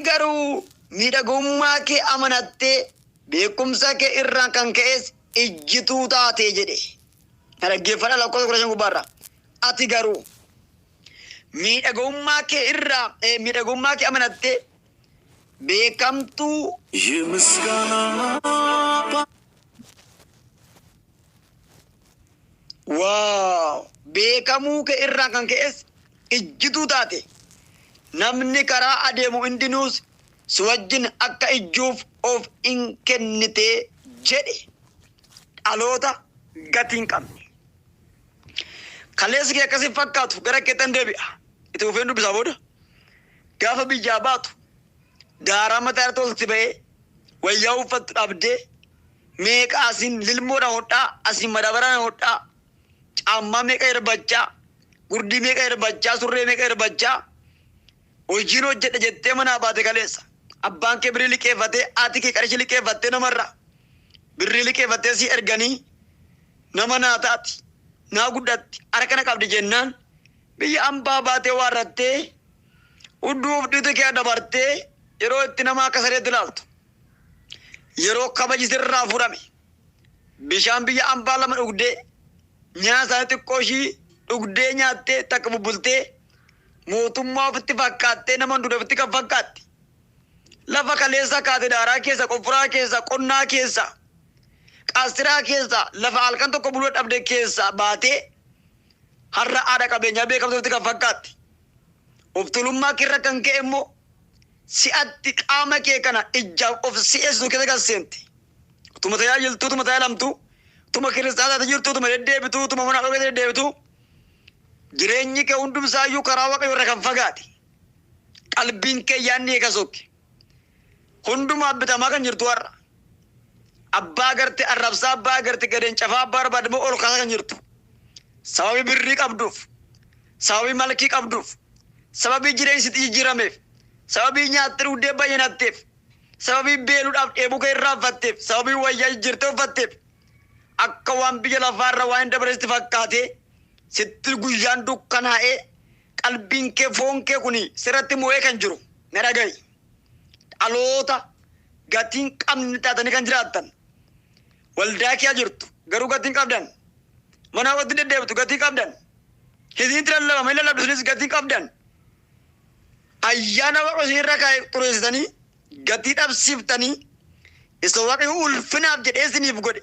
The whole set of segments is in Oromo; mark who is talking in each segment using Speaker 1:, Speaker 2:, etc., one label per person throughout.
Speaker 1: garuu miidhagummaa kee amanattee beekumsa kee irraan kan ka'es ijjituu taatee jedhe. Dhaggeeffadhaa lakkoofsa 15 gubbaarra. Ati garuu miidhagummaa kee amanattee beekamtuu beekamuu kee irraan kan ka'es ijjituu taate. Namni karaa adeemu hundinuus si wajjin akka ijjuuf of hin kennite jedhe. Dhaloota gatii hin qabne. Kaleessi kee akkasii fakkaatu gara keetti deebi'a. Itti fufeen dubbisaa booda gaafa biyyaa baatu daaraa mataa irra tolti ba'ee wayyaa uffattu dhabdee meeqa asiin lilmoodhaan hodhaa asiin madabaraan hodhaa caammaa meeqa erbachaa gurdii meeqa erbachaa surree meeqa erbachaa hojiin hojjedha jettee manaa baate kaleessa. Abbaan kee birrii liqeeffatee haati kee qarshii liqeeffattee namarraa birrii liqeeffattee si erganii nama naa taati naa guddatti harka na qabdi jennaan biyya ambaa baatee waarrattee hunduu of dhiitu kee dabartee yeroo itti nama akka sareetti ilaaltu yeroo kabaji sirraa fudhame bishaan biyya ambaa lama dhugdee nyaata isaanii xiqqoo ishii dhugdee nyaattee takka bubbultee mootummaa ofitti fakkaattee nama hunduudha ofitti kan fakkaatti. Lafa kaleessa kaate daaraa keessa qoffuraa keessa qonnaa keessa qaasiraa keessa lafa halkan tokko buluu dhabde keessa baatee har'a haadha qabeenyaa beekamtu ofitti kan fakkaatti. Of tuulummaa keerra kan ka'e immoo si'atti qaama kee kana ijjaaf of si'eessitu keessa kan seente. Tuma tajaajiltuu tuma tajaajilamtuu tuma kiristaanaa jirtu tuma deddeebituu tuma mana dhokee deddeebituu jireenyi kee hundumsaayyuu karaa waaqayyoo irra kan fagaate. Qalbiin kee yaadni eega sokke. Hundumaa bitamaa kan jirtu har'a. Abbaa agartee arrabsaa abbaa agartee gadeen cafaa abbaa barbaadamoo ol kaasaa kan jirtu. Sababii birrii qabduuf, sababii malkii qabduuf, sababii jireenyi sitti jijjiirameef, sababii nyaatti dhugdee baay'inatteef, sababii beeluudhaaf dheebuu kee irraanfatteef, sababii wayyaa jijjiirtee uffatteef akka waan biyya lafaarra waan dabareessitti fakkaatee sitti guyyaan dukkanaa'ee qalbiin kee foon kee kuni sirratti mo'ee kan jiru na dhaga'i. Dhaloota gatiin qabni taatanii kan jiraattan waldaa kee jirtu garuu gatiin qabdan mana walitti deddeebitu gatii qabdan hidhiitti lallabama hin lallabdisunis gatii qabdan ayyaana waaqa irra kaa'e xureessitanii gatii dhabsiiftanii isa waaqayyo ulfinaaf jedhee isiniif godhe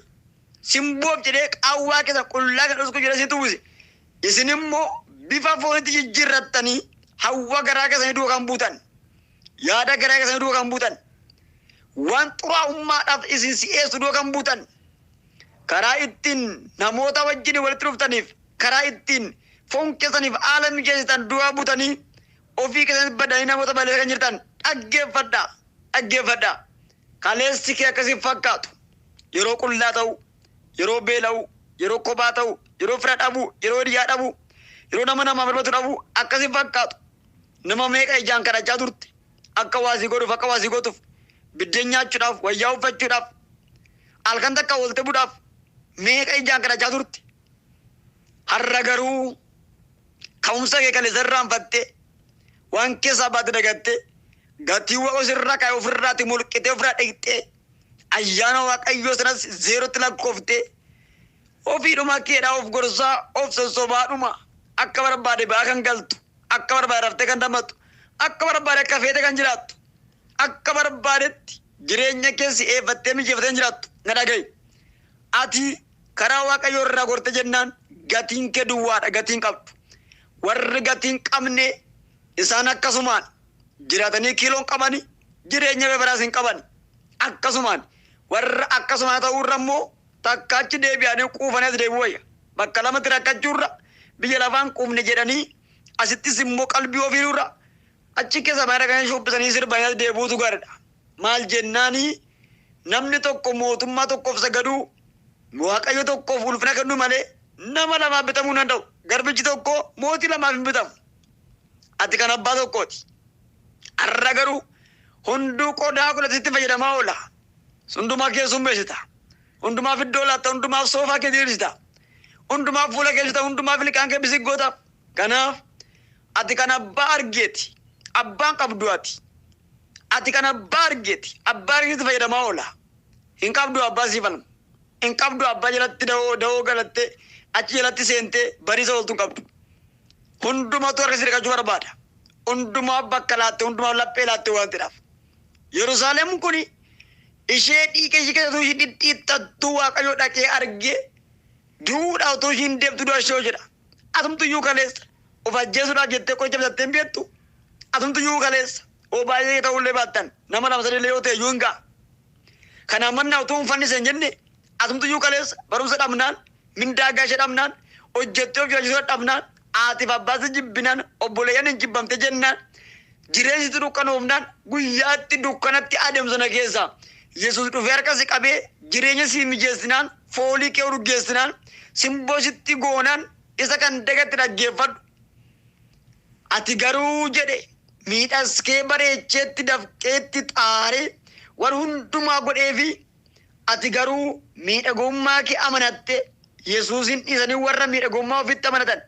Speaker 1: simboof jedhee qaawwaa keessa qullaa kan dhusku jedhee isinitti uwwise isin immoo bifa foonitti jijjiirrattanii hawwa garaa keessanii duukaa kan buutan yaada garaa keessanii duukaa kan buutan waan xuraa'ummaadhaaf isin si'eessu duukaa kan buutan karaa ittiin namoota wajjin walitti dhuftaniif karaa ittiin foon keessaniif haala mijeessitan du'aa buutanii ofii keessaniif badanii namoota balleessaa kan jirtan dhaggeeffadhaa. Kaleessi kee akkasiin fakkaatu yeroo qullaa ta'u, yeroo beela'u, yeroo kophaa ta'u, yeroo fira dhabu, yeroo hiriyaa dhabu, yeroo nama namaa birmatu dhabu akkasiin fakkaatu. Nama meeqa ijaan kadhachaa turte akka waasii godhuuf akka waasii gootuuf biddeen nyaachuudhaaf wayyaa uffachuudhaaf halkan takka oolte buudhaaf meeqa ijaan kadhachaa turte. Har'a garuu ka'umsa kee kaleessa irraanfattee waan keessaa baate dagattee gatii waaqa sirraa kaa'e ofirraatti mulqitee ofirraa dhiqxee ayyaana waaqayyoo sanas zeerotti lakkooftee ofiidhuma keedhaa of gorsaa of sossobaadhuma akka barbaade ba'aa kan galtu akka barbaade raftee kan dammatu akka barbaade akka feete kan jiraattu akka barbaadetti jireenya keessi eeffattee mijeeffattee jiraattu na dhaga'i. Ati karaa waaqayyoo irraa gorte jennaan gatiin kee duwwaadha gatiin qabdu. Warri gatiin qabne isaan akkasumaan jiraatanii kiiloon qabani jireenya beberaas hin qaban akkasumaan warra akkasumaan ta'uurra immoo takkaachi deebi'anii quufanis deebi'u wayya bakka lamatti rakkachuurra biyya lafaan quufne jedhanii asittis immoo qalbii ofiirra achi keessa baay'ee kan shubbisanii sirbanii deebi'uutu gaariidha. Maal jennaanii namni tokko mootummaa tokkoof sagaduu waaqayyo tokkoof ulfina kennuu malee nama lamaaf bitamuu hin danda'u. Garbichi tokko mootii lamaaf hin bitamu. Ati kan abbaa tokkooti. Har'a garuu hunduu qodaa godhatatti fayyadamaa oola. Hundumaa keessummeessita. Hundumaaf iddoo laatta. Hundumaaf soofaa kee diriirsita. Hundumaaf fuula keessita. Hundumaaf liqaan kee bisiggoota. Kanaaf ati kan abbaa argeeti. Abbaan qabdu ati. ati kan abbaa argeeti fayyadamaa oola. Hin qabdu abbaa sii falma. Hin qabdu abbaa jalatti da'oo galattee achi jalatti seentee bariisa ooltu hin qabdu. Hundumaatu harka si dhiqachuu barbaada. Hundumaa bakka laatte hundumaa laphee laatte waan ta'eedhaaf. Yerusaalem kuni ishee dhiiga ishee keessattuu ishee dhidhiittattuu Waaqayyoo dhaqee argee duudhaa otoo ishiin deemtu du'a ishee jedha. Atumtuyyuu kaleessa of ajjeesuudhaaf jettee qoricha bitattee hin beektu. Atumtuyyuu kaleessa oo baay'ee ta'ullee baattan nama lama sadii yoo ta'e iyyuu hin ga'a. Kanaaf mannaa utuu hin fannise hin jenne atumtuyyuu kaleessa barumsa dhabnaan mindaa gaashee dhabnaan hojjettee of jiraachisuu dhabnaan haatiif abbaas jibbinaan obboleeyyan hin jibbamte jennaan jireenyatti dukkanoofnaan guyyaatti dukkanatti adeemsana keessa Yesuus dhufee harka si qabee jireenya si mijeessinaan foolii kee urgeessinaan simboo sitti goonaan isa kan dagatti dhaggeeffadhu. Ati garuu jedhe miidhaskee bareecheetti dafqeetti xaaree waan hundumaa godheefi ati garuu miidhagummaa kee amanatte Yesuusin dhiisanii warra miidhagummaa ofitti amanatan.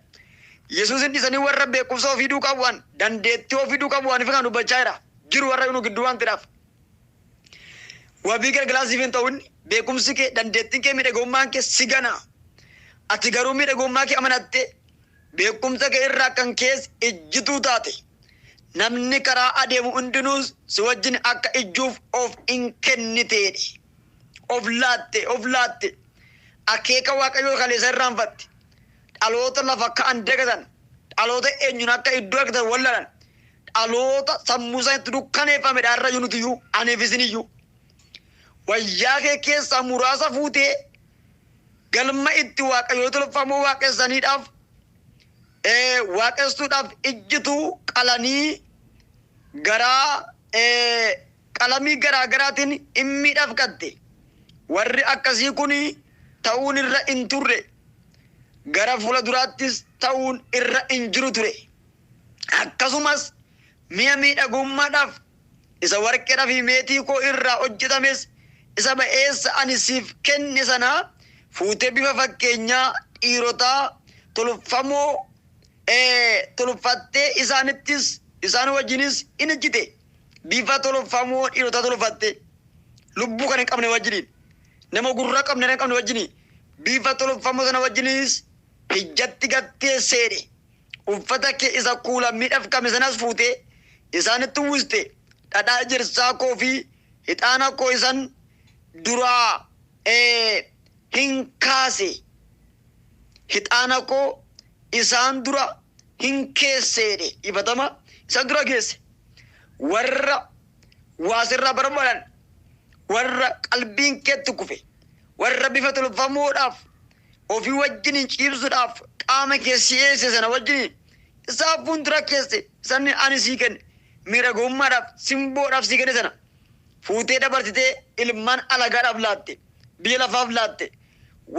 Speaker 1: Yesuusin dhiisanii warra beekumsa ofii duukaa bu'an dandeettii ofii duukaa bu'aniif kan dubbachaa jira. Jiru warra nu gidduu waan ta'eedhaaf. Wabii gargaaraa siif hin ta'uun beekumsi kee dandeettiin kee miidhagummaan kee si gana. Ati garuu miidhagummaa kee amanatte beekumsa kee irraa kan keessa ijjituu taate. Namni karaa adeemu hundinuus si wajjin akka ijjuuf of hin kenniteedha. Of laatte. Akeeka Waaqayyoo kaleessa irraanfatte. Dhaloota lafa ka'an dagatan. Dhaloota eenyuun akka iddoo argatan wallalan. Dhaloota sammuu isaaniitti dukkaneeffame dhaarra yuunutiyyuu aniif isiniyyuu. Wayyaa kee keessaa muraasa fuutee galma itti Waaqayyoo tolfamoo waaqessaniidhaaf waaqessuudhaaf ijjituu qalanii qalamii garaa garaatiin dhimmiidhaaf qatte. Warri akkasii kun ta'uun irra hin turre. Gara fuula duraattis ta'uun irra hin jiru ture. Akkasumas mi'a miidhagummaadhaaf isa warqeedhaa fi meetii koo irraa hojjetames isa ba'eessa ani siif kenne sanaa fuutee bifa fakkeenyaa dhiirotaa tolfamoo tolfattee isaan wajjinis in ejjite. Bifa tolfamoo dhiirotaa tolfatte lubbuu kan hin qabne wajjiniin nama gurra qabne hin qabne wajjiniin bifa tolfamoo sana wajjinis ijjatti gatteesseedhe. Uffata kee isa kuula miidhagfame sanas fuutee isaanitti uwwiste. Dhadhaa ejersaa koo fi ixaana koo isan duraa hin kaase. Ixaana koo isaan dura hin keesseedhe. Ifatama isaan dura geesse. Warra waasirraa barbaadan warra qalbiin keetti kufe warra bifa tolfamoodhaaf ofii wajjiniin ciibsuudhaaf qaama kee si'eesse sana wajjiniin isaa fuuldura keesse sanni ani sii kenne miidhagummaadhaaf simboodhaaf sii kenne sana fuutee dabarsitee ilmaan alagaadhaaf laatte biyya lafaaf laatte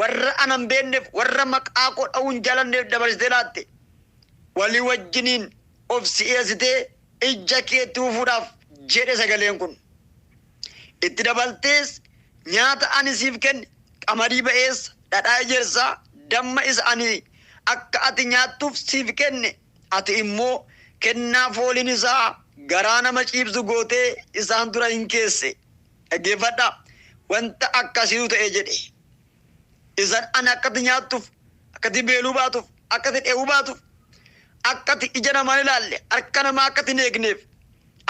Speaker 1: warra anan beekneef warra maqaa koo dha'uun jaalanneef dabarsitee laatte walii wajjiniin of si'eessitee ija keetti ufuudhaaf jedhe sagaleen kun. Itti dabaltees nyaata ani siif kenne qamadii ba'eessa dhadhaa ejersaa damma isa ani akka ati nyaattuuf siif kenne ati immoo kennaa fooliin isaa garaa nama ciibsu gootee isaan dura hin keesse. Dhaggeeffadhaa wanta akkasiitu ta'e jedhe. Isan ani akkati nyaattuuf akkati beeluu baatuuf akkati dheebuu baatuuf akkati ija namaan ilaalle harka namaa akkati hin eegneef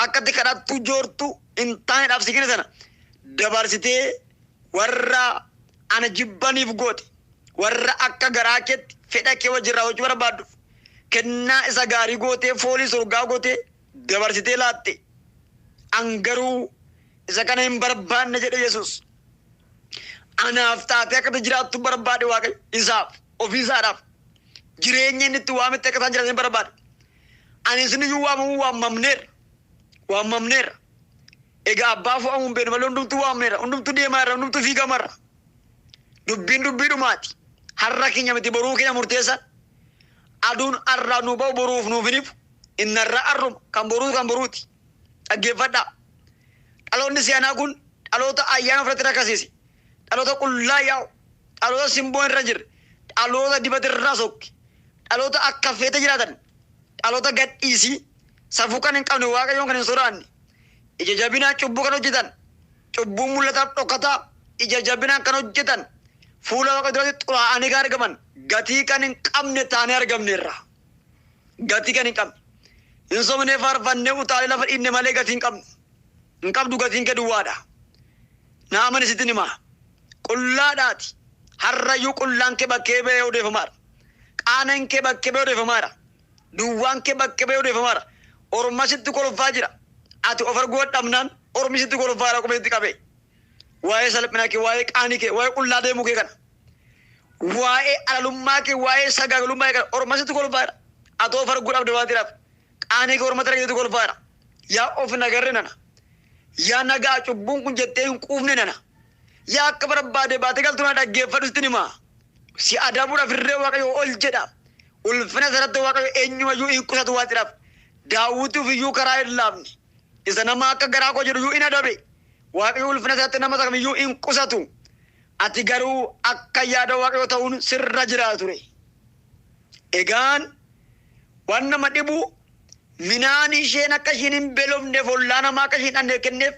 Speaker 1: akkati kadhattuu joortuu hin taaneedhaaf si kenne sana dabarsitee warra ana jibbaniif goote warra akka garaa keetti fedha kee wajjin raawwachuu barbaadduuf kennaa isa gaarii gootee foolii surgaa gootee dabarsitee laatte. Angaruu isa kana hin barbaanne jedhe Yesuus. Anaaf taatee akkati jiraattu barbaade Waaqayyo isaaf ofii isaadhaaf jireenya inni itti waametti akka isaan jiraatan barbaada. Ani isiniyyuu waamamneera. Egaa abbaa fo'amuun beenu malee hundumtuu waamneera. Hundumtuu deemaarra, hundumtuu fiigamarra. Dubbiin dubbiidhumaati. Har'a keenya miti boruu keenya murteessan. Aduun har'aa nu ba'u boruuf nuuf hin ifu. Inni har'a arruma kan boruuti. Dhaggeeffadhaa. Dhaloonni siyaanaa kun dhaloota ayyaana ofirratti rakkasiise. Dhaloota qullaa yaa'u. Dhaloota simboo irra jirre. Dhaloota dibata irraa sokke. Dhaloota akka feete jiraatan. Dhaloota gadhiisii safuu kan hin qabne Waaqayyoon kan hin sodaanne. ija jabinaa cubbuu kan hojjetan cubbuu mul'ataaf dhokataa ija jabinaa kan hojjetan fuula waaqa duratti xuraa'anii kan argaman gatii kan hin qabne taanee argamneerra. Gatii kan hin qabne. Hin sobnee faarfannee utaalee lafa dhiinne malee gatii hin qabnu. Hin qabdu gatiin kee duwwaadha. Naaman isitti himaa. Qullaadhaati. Harrayyuu qullaan kee bakkee ba'ee odeeffamaadha. Qaanaan kee bakkee ba'ee odeeffamaadha. Duwwaan kee bakkee ba'ee odeeffamaadha. Orma sitti kolfaa jira. Ati of arguu dhabnaan ormi sitti kolfaadha qubeetti qabee. Waa'ee salphina kee, waa'ee qaanii kee, waa'ee qullaa deemuu kee kana. Waa'ee alalummaa kee, waa'ee sagaagalummaa kee kana orma sitti kolfaadha. Ati of arguu dhabde waatiidhaaf. Qaanii kee orma tara keessatti kolfaadha. Yaa of nagarre nana. Yaa nagaa cubbuun kun jettee hin quufne nana. Yaa akka barbaade baatee galtuu na dhaggeeffadhu sitti himaa. Si adabuudhaaf irree waaqayyo ol jedha. Ulfina sarratti waaqayyo eenyumayyuu hin qusatu waatiidhaaf. Daawwituuf iyyuu karaa hin laafne. Isa nama akka garaa koo jedhu iyyuu hin adabe. Waaqayyo ulfina sarratti nama kamiyyuu hin qusatu. Ati garuu akka yaada waaqayyo ta'uun sirra jira ture. Egaan waan nama dhibu minaan isheen akka isheen hin beelofneef ollaa namaa akka isheen dhannee kenneef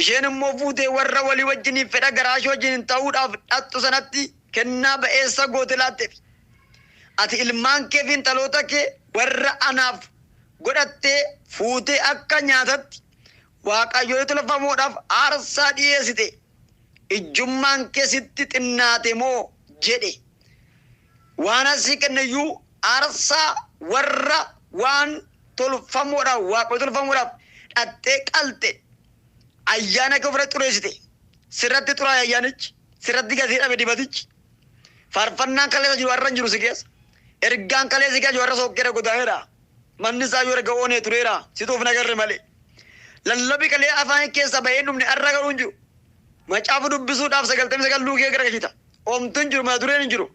Speaker 1: isheen immoo fuutee warra walii wajjiniif fedha garaa ishee wajjin ta'uudhaaf dhattu sanatti kennaa ba'eessa goote laatteef. Ati ilmaan kee fi intaloota kee warra anaaf godhattee fuutee akka nyaatatti waaqayyoo tolfamuudhaaf aarsaa dhiyeessite. Ijjummaan kee sitti xinnaate moo jedhe. Waan asii kennayyuu aarsaa warra waan tolfamuudhaaf waaqayyoo tolfamuudhaaf dhattee qalte ayyaana kee ofirratti xureessite. Sirratti xuraa'e ayyaanichi. Sirratti gatii dhabe dibatichi. Faarfannaan kaleessa jiru har'a hin jiru si keessa. Ergaan kaleessa keessa jiru har'a sookkeera godaameera. Manni isaa yoo erga oonee tureera. Situuf nagarre malee. Lallabii kalee afaan keessa bahee dhumne har'a garuu hin jiru. Macaafa dubbisuudhaaf 99 luukee gara gashita. Oomtu hin jiru mata dureen hin jiru.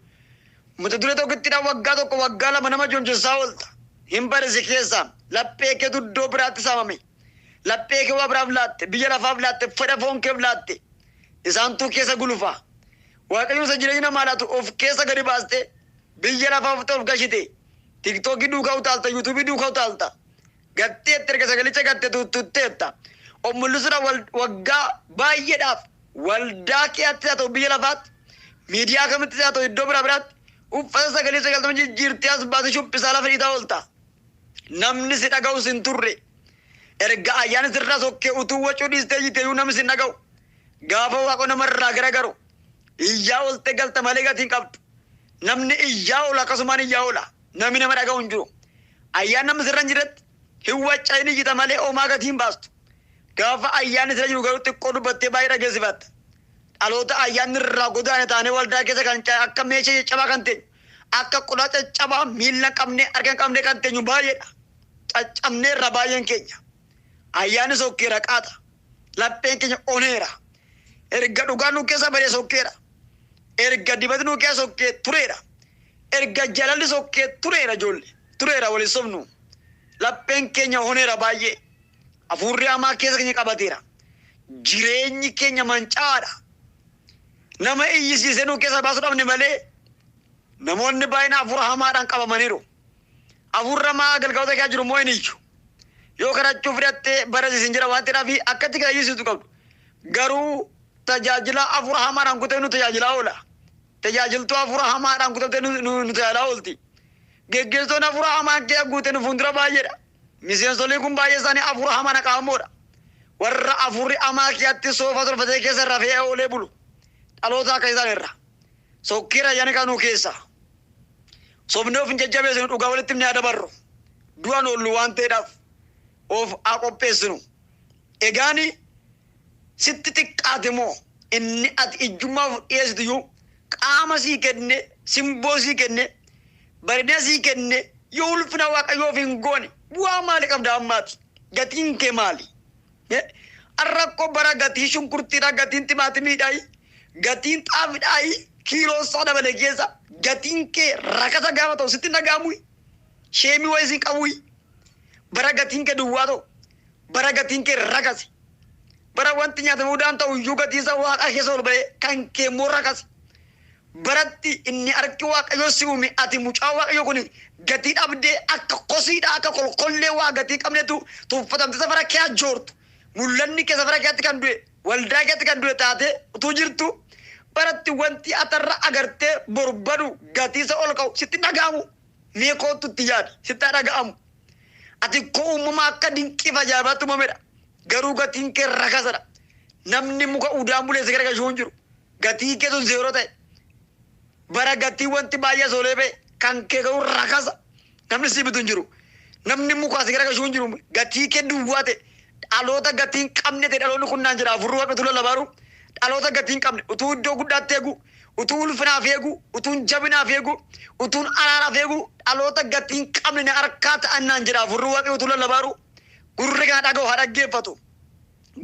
Speaker 1: Mata duree tokkottidhaan waggaa tokko waggaa lama nama joonjessaa oolta. Hin barisi keessaa laphee kee iddoo biraatti saamame. Laphee kee waa biraaf laatte biyya lafaaf laatte fedha foon keef laatte. Isaantuu keessa gulufaa. Waaqayyoon isa jireenya namaa laatu of keessa gadi baaste biyya lafaaf ta'uuf gashite. Tiktookii duukaa utaalta, yuutuubii duukaa utaalta. Gatteetti erga sagalicha gatte tutteetta. Of mul'isuudhaaf waggaa baay'eedhaaf waldaa keetti haa ta'u biyya lafaatti miidiyaa kamitti haa ta'u iddoo biraa biraatti uffata sagalee 90 jijjiirtee as baasee shubbisaa lafa dhiitaa oolta. Namni si dhaga'us hin turre. Erga ayyaana sirraa sokkee utuu wacuu dhiistee jiteeyyuu namni si hin dhaga'u. Gaafa waaqa namarraa garagaru iyyaa oolte galta malee gatiin qabdu. Namni iyyaa oola akkasumaan iyyaa oola. Namni nama dhaga'u hin jiru. Ayyaan namni sirra hin jirretti hin waccaa'in iyyita malee oomaa gatiin baastu. Gaafa ayyaanni sirra jiru garuu xiqqoo dubbattee baay'ee dhageessifatta. Dhaloota ayyaanni irraa godaane taanee waldaa keessa kan akka meeshaa caccabaa kan teenyu akka qulaa caccabaa miila qabnee harka hin qabnee kan teenyu baay'eedha. Caccabnee irra baay'een keenya. Ayyaanni sokkeera qaata. Lapheen keenya oneera. Erga dhugaan nu keessa badee sokkeera. Erga dibati nu keessa sokkee tureera. Erga jaalalli sokkee tureera ijoollee. Tureera waliin sobnu. Lapheen keenya oneera baay'ee. Hafuurri hamaa keessa keenya qabateera. Jireenyi keenya mancaadha. Nama iyyisiisee nu keessa baasuu dhabne malee namoonni baay'ina hafuura hamaadhaan qabamaniiru. Hafuurri hamaa galgaloota keessa jiru moo hin iyyu. Yoo kadhachuu fudhattee barasiisin jira waan ta'eef akkatti kan iyyisiisu qabdu. Garuu tajaajila hafuura hamaadhaan kutee nu tajaajilaa oola. Tajaajiltuu hafuura hamaadhaan kutee nu tajaajilaa oolti. Geggeessitoonni hafuura hamaa keessa guutee nu fuuldura baay'eedha. Miseensolii kun baay'ee isaanii hafuura hamaa qabamoodha. Warra hafuurri hamaa keessatti soofa tolfatee keessa rafee oolee bulu. Dhaloota akka isaan irra. Sokkeera ayyaana kanuu keessa. Sobnee of hin jajjabeessinu dhugaa walitti himnee dabarru. Du'an oollu waan ta'eedhaaf of haa qopheessinu. Egaani sitti xiqqaate moo inni ati ijjummaaf dhiyeessitu iyyuu qaama sii kenne, simboo sii kenne, bareedina sii kenne yoo ulfina waaqayyoof hin goone bu'aa maali qabda ammaati? Gatiin kee maali? Arrakkoo bara gatii shunkurtiidhaa, gatiin timaatimiidhaa, gatiin xaafiidhaa, kiiloo isaa dabale keessa gatiin kee rakasa gaafa ta'u sitti dhaga'amu. Sheemii wayii siin qabu. Bara gatiin kee duwwaa ta'u, bara gatiin kee rakase. Bara wanti nyaatamuudhaan ta'u iyyuu gatiin isaa waaqa keessa ol ba'ee kan kee immoo rakase. Baratti inni harki waaqayyoo si uume ati mucaa waaqayyoo kun gatii dhabdee akka kosiidhaa akka kolkollee waa gatii qabneetu tuffatamte safara kee ajjoortu. mul'anni kee safara keetti kan du'e waldaa keetti kan du'e taate utuu jirtu baratti wanti atarra agartee borbadu gatiisa ol ka'u sitti dhaga'amu mee kootutti yaada sitti dhaga'amu ati koo uumama akka dinqii fajaabaatti uumamedha garuu gatiin kee rakasadha namni muka udaan buleessa gara gashuu hin jiru gatii kee sun zeeroo ta'e bara gatii wanti baay'ee soolee ba'e kan kee garuu rakasa namni si bitu hin jiru namni mukaas gara gashuu hin jiru gatii kee duwwaa ta'e dhaloota gatiin qabne ta'e dhaloonni kun naan jedha afurru waaqatu lallabaaru dhaloota gatiin qabne utuu iddoo guddaatti eegu utuu ulfinaaf eegu utuu jabinaaf eegu utuu araaraaf eegu dhaloota gatiin qabne na harkaa ta'an naan jedha afurru waaqatu lallabaaru gurri kana dhaga'u haa dhaggeeffatu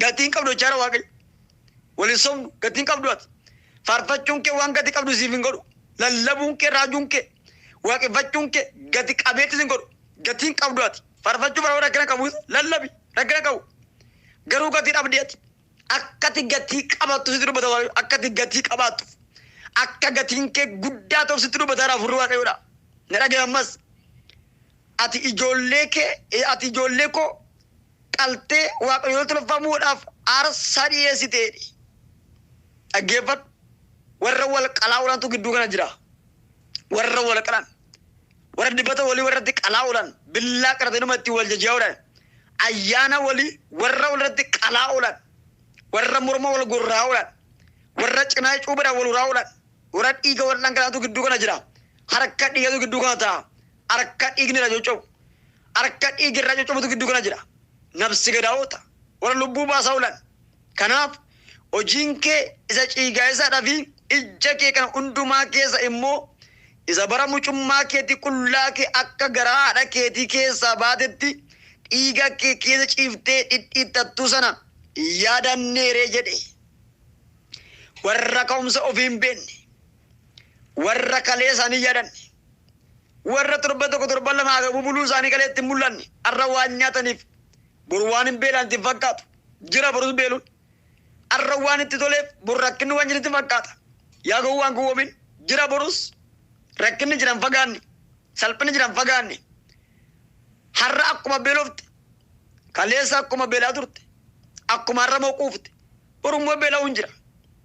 Speaker 1: gatiin qabdu jechaara waaqayyo waliin somnu gatiin qabdu ati faarfachuun kee waan gatii qabdu siif hin godhu lallabuun kee raajuun kee waaqeffachuun kee gati qabeettis hin godhu gatiin qabdu ati faarfachuu bara rakkina qabu lallabi rakkina qabu garuu gatii dhabdee ati akkati gatii qabattu sitti dubbata waaqayyo akkati gatii qabaattu akka gatiin kee guddaa ta'u sitti dubbata afurri waaqayyoodha na dhagaye ammas ati ijoollee koo qaltee waaqayyoo tolfamuudhaaf aarsaa dhiyeessiteedha dhaggeeffadhu warra wal qalaa'uudhaantu gidduu kana jira warra wal qalan warra dibata walii warratti qalaa'uudhaan billaa qaratee nama itti wal jajjaa'uudhaan ayyaana walii warra walirratti qalaa'uudhaan warra morma wal gurraa'uudhaan warra cinaa cuubadhaan wal uraa'uudhaan warra dhiiga wal dhangalaatu gidduu kana jira harka dhiigatu gidduu kana ta'a harka dhiigni irraa coccoobu harka dhiigi irraa coccoobutu gidduu kana jira nafsi gadaa'oota warra lubbuu baasaa'uudhaan kanaaf hojiin kee isa ciigaa isaadhaa fi ija kee kana hundumaa keessa immoo isa bara mucummaa keetii qullaa kee akka garaa haadha keetii keessaa baatetti dhiiga kee keessa ciiftee dhidhiittattu sana yaadanneeree jedhe warra ka'umsa ofii hin beekne warra kalee isaanii yaadanne warra torban tokko torban lama haga buluu isaanii kalee itti mul'anne har'a waan nyaataniif boru waan hin beelaan itti fakkaatu jira borus beeluun har'a waan itti toleef boru rakkinni waan jirutti fakkaata yaa ga'u waan gowwoomin jira borus rakkinni jiran fagaanne salphinni jiran fagaanne har'a akkuma beelofte kaleessa akkuma beelaa turte akkuma har'a mooquufte borummoo beelaa hin jira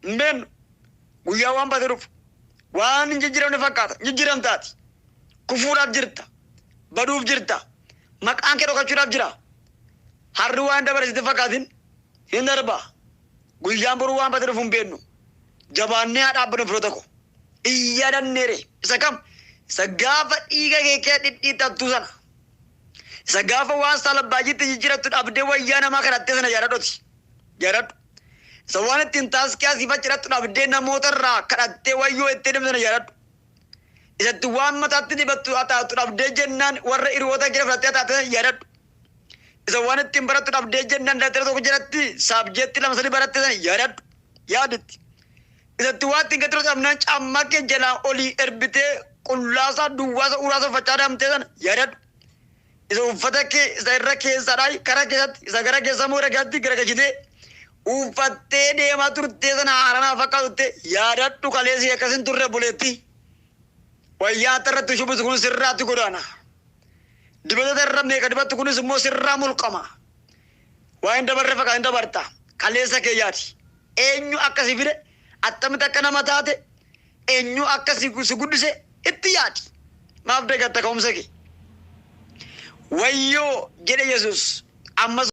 Speaker 1: hin beennu guyyaa waan bate dhufu waan hin jijjiiramne fakkaata jijjiiramtaati kufuudhaaf jirta baduuf jirta maqaan kee dhokachuudhaaf jira harri waan dabarsite fakkaatin hin darba guyyaan boruu waan bate dhufu hin beennu jabaannee haa dhaabbannu firoota ko iyyadanneere isa kam isa gaafa dhiiga kee kee dhidhiitattu sana isa gaafa waan salabbaajjitti jijjiirattu dhabdee wayyaa namaa kadhattee sana yaadadhoti yaadadhu isa waan ittiin taaskii asii faccirattu dhabdee namoota irraa kadhattee wayyoo ittee deemtu sana yaadadhu isatti waan mataatti dibattu ataatu dhabdee jennaan warra hiriyoota jira fudhattee ataate sana yaadadhu isa waan ittiin barattu dhabdee jennaan daatira tokko jalatti saabjeetti lama sadii baratte sana yaadadhu yaadatti isatti waan ittiin gatiroo dhabnaan caammaa kee jalaa olii erbitee qullaasaa duwwaasa uraasa faccaa daamtee sana yaadadhu isa uffata kee isa irra keessadhaa kara keessatti isa gara keessa moo ragaatti garagashitee uffattee deemaa turtee sana haaranaa fakkaatutte yaadadhu kaleessi akkasin turre buleetti wayyaa irratti shubbisu kun sirraatti godaana dibata irra meeqa dibattu kunis immoo sirraa mulqama waa hin dabarre fakkaa hin dabarta kaleessa kee yaadi eenyu akkasi fide attamitti akka nama taate eenyu akkasi si guddise itti yaadi maaf deeggatta ka'umsa kee wayyoo jedhe Yesuus ammas